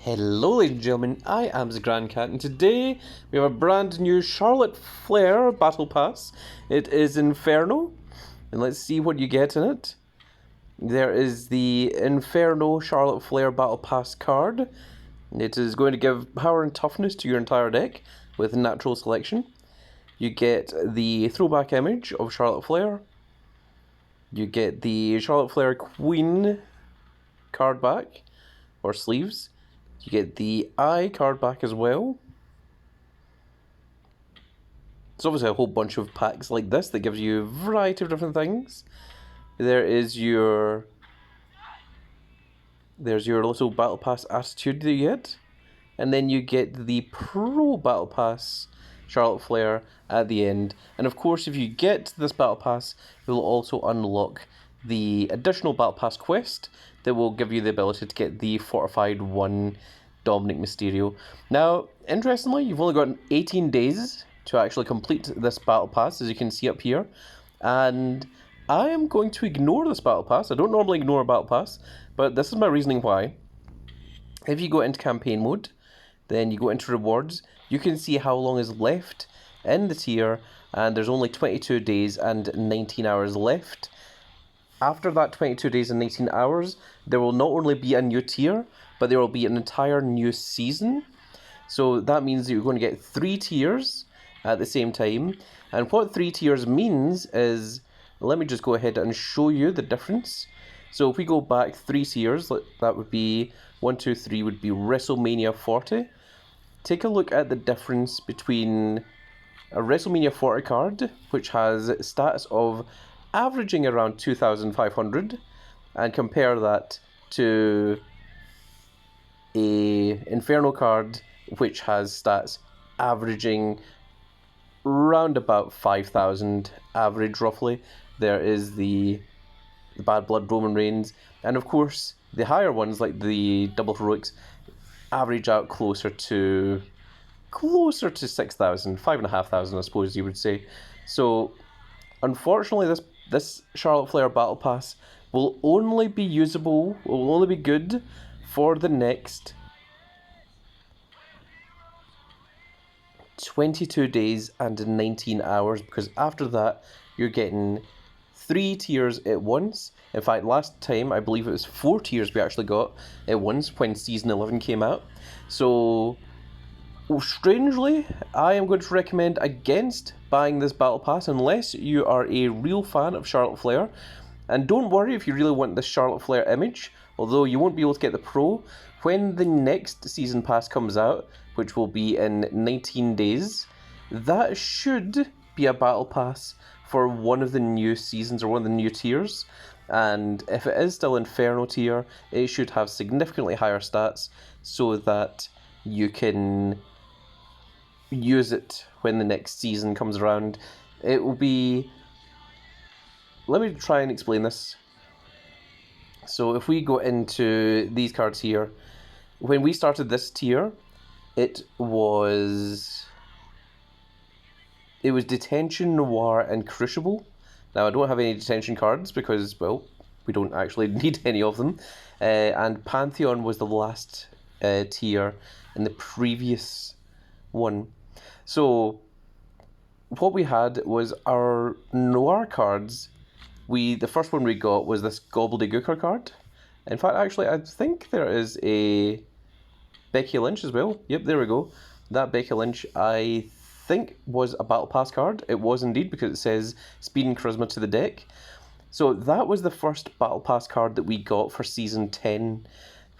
Hello ladies and gentlemen, I am the Grand Cat, and today we have a brand new Charlotte Flair Battle Pass. It is Inferno, and let's see what you get in it. There is the Inferno Charlotte Flair Battle Pass card. It is going to give power and toughness to your entire deck with natural selection. You get the throwback image of Charlotte Flair. You get the Charlotte Flair Queen card back, or sleeves. You get the eye card back as well. There's obviously a whole bunch of packs like this that gives you a variety of different things. There's your little Battle Pass attitude that you get. And then you get the Pro Battle Pass Charlotte Flair at the end. And of course, if you get this Battle Pass, you'll also unlock the additional Battle Pass quest that will give you the ability to get the Fortified 1 Dominic Mysterio. Now, interestingly, you've only got 18 days to actually complete this Battle Pass, as you can see up here. And I am going to ignore this Battle Pass. I don't normally ignore a Battle Pass, but this is my reasoning why. If you go into campaign mode, then you go into rewards, you can see how long is left in the tier, and there's only 22 days and 19 hours left. After that 22 days and 19 hours, there will not only be a new tier, but there will be an entire new season. So that means that you're going to get 3 tiers at the same time. And what 3 tiers means is, let me just go ahead and show you the difference. So if we go back 3 tiers, that would be 1, 2, 3 would be WrestleMania 40. Take a look at the difference between a WrestleMania 40 card, which has stats of averaging around 2,500, and compare that to a Inferno card, which has stats averaging round about 5,000 average roughly. There is the Bad Blood Roman Reigns, and of course the higher ones like the Double Heroics average out closer to 6,000, 5,500 I suppose you would say. So unfortunately this Charlotte Flair Battle Pass will only be usable, will only be good for the next 22 days and 19 hours, because after that you're getting 3 tiers at once. In fact, last time I believe it was 4 tiers we actually got at once when Season 11 came out. So strangely, I am going to recommend against buying this Battle Pass unless you are a real fan of Charlotte Flair. And don't worry if you really want this Charlotte Flair image, although you won't be able to get the Pro. When the next Season Pass comes out, which will be in 19 days, that should be a Battle Pass for one of the new seasons or one of the new tiers. And if it is still Inferno tier, it should have significantly higher stats so that you can use it when the next season comes around. It will be... Let me try and explain this. So if we go into these cards here, when we started this tier, it was Detention, Noir, and Crucible. Now I don't have any Detention cards because, well, we don't actually need any of them. And Pantheon was the last tier in the previous one. So what we had was our Noir cards. The first one we got was this Gobbledygooker card. In fact, actually, I think there is a Becky Lynch as well. Yep, there we go. That Becky Lynch, I think, was a Battle Pass card. It was indeed, because it says Speed and Charisma to the deck. So that was the first Battle Pass card that we got for Season 10.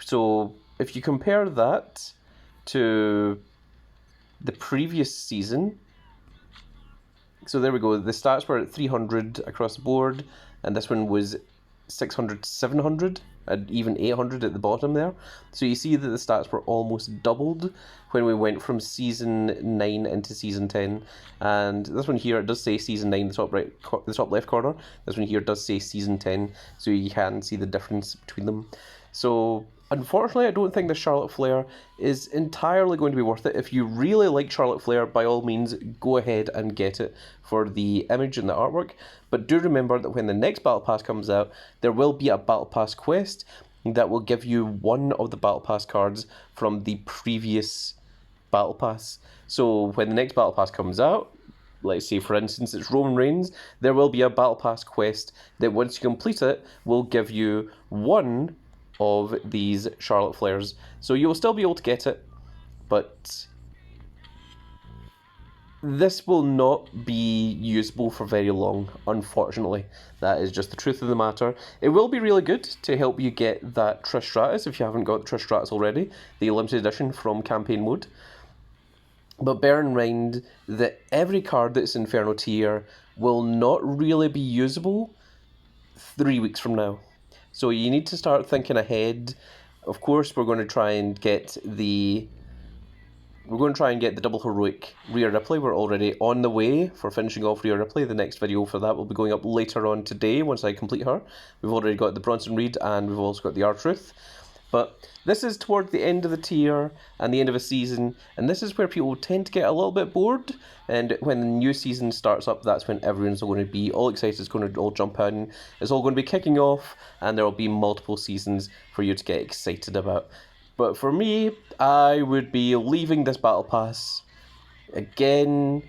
So if you compare that to the previous season, so there we go, the stats were at 300 across the board, and this one was 600, 700, and even 800 at the bottom there. So you see that the stats were almost doubled when we went from Season 9 into Season 10. And this one here, it does say Season 9, the top left corner. This one here does say Season 10, so you can see the difference between them. So unfortunately, I don't think the Charlotte Flair is entirely going to be worth it. If you really like Charlotte Flair, by all means, go ahead and get it for the image and the artwork. But do remember that when the next Battle Pass comes out, there will be a Battle Pass quest. that will give you one of the Battle Pass cards from the previous Battle Pass. So when the next Battle Pass comes out, let's say for instance it's Roman Reigns, there will be a Battle Pass quest that once you complete it will give you one of these Charlotte Flairs. So you will still be able to get it, but this will not be usable for very long, unfortunately. That is just the truth of the matter. It will be really good to help you get that Trish Stratus if you haven't got Trish Stratus already, the limited edition from campaign mode. But bear in mind that every card that's Inferno tier will not really be usable 3 weeks from now. So you need to start thinking ahead. Of course, we're going to try and get the double heroic Rhea Ripley. We're already on the way for finishing off Rhea Ripley. The next video for that will be going up later on today once I complete her. We've already got the Bronson Reed and we've also got the R-Truth. But this is towards the end of the tier and the end of a season, and this is where people tend to get a little bit bored. And when the new season starts up, that's when everyone's going to be all excited. It's going to all jump in. It's all going to be kicking off, and there will be multiple seasons for you to get excited about. But for me, I would be leaving this Battle Pass. Again,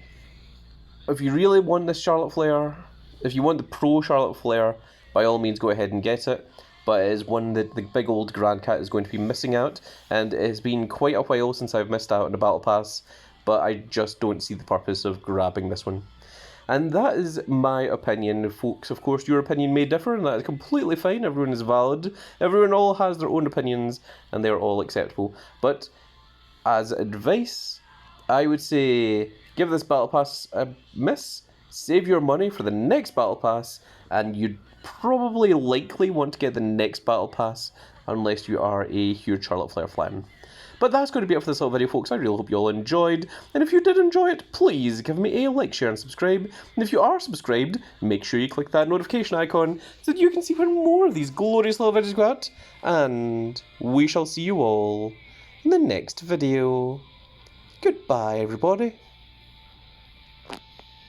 if you really want this Charlotte Flair, if you want the pro Charlotte Flair, by all means go ahead and get it. But it is one that the big old Grand Cat is going to be missing out, and it has been quite a while since I've missed out on a Battle Pass, but I just don't see the purpose of grabbing this one. And that is my opinion, folks. Of course, your opinion may differ, and that is completely fine. Everyone is valid. Everyone all has their own opinions, and they're all acceptable. But as advice, I would say give this Battle Pass a miss, save your money for the next Battle Pass, and you'd probably likely want to get the next Battle Pass unless you are a huge Charlotte Flair fan. But that's going to be it for this little video, folks. I really hope you all enjoyed. And if you did enjoy it, please give me a like, share, and subscribe. And if you are subscribed, make sure you click that notification icon so that you can see when more of these glorious little videos go out. And we shall see you all in the next video. Goodbye, everybody.